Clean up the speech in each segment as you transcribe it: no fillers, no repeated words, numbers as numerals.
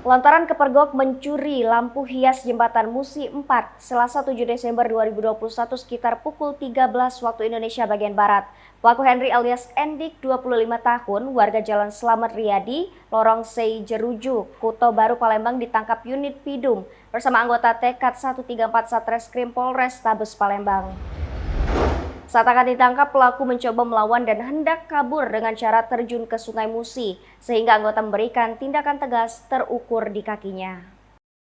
Lantaran kepergok mencuri lampu hias jembatan Musi 4 Selasa 7 Desember 2021 sekitar pukul 13 waktu Indonesia bagian Barat. Pelaku Henry alias Endik, 25 tahun, warga Jalan Slamet Riyadi, Lorong Sei Jeruju, Kuto Baru, Palembang ditangkap unit Pidum bersama anggota Tekad 134 Satreskrim Polres Tabes Palembang. Saat akan ditangkap, pelaku mencoba melawan dan hendak kabur dengan cara terjun ke Sungai Musi, sehingga anggota memberikan tindakan tegas terukur di kakinya.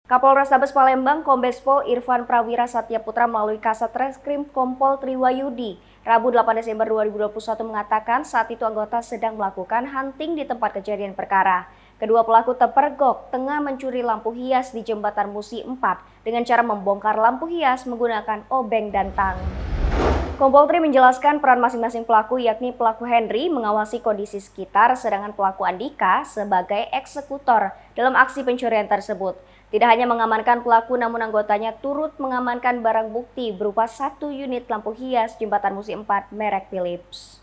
Kapolres Tabes Palembang Kombes Pol Irfan Prawira Satyaputra melalui Kasat Reskrim Kompol Triwayudi, Rabu 8 Desember 2021 mengatakan saat itu anggota sedang melakukan hunting di tempat kejadian perkara. Kedua pelaku terpergok tengah mencuri lampu hias di jembatan Musi 4 dengan cara membongkar lampu hias menggunakan obeng dan tang. Kompol Tri menjelaskan peran masing-masing pelaku, yakni pelaku Henry mengawasi kondisi sekitar, sedangkan pelaku Andika sebagai eksekutor dalam aksi pencurian tersebut. Tidak hanya mengamankan pelaku, namun anggotanya turut mengamankan barang bukti berupa 1 unit lampu hias jembatan Musi 4 merek Philips.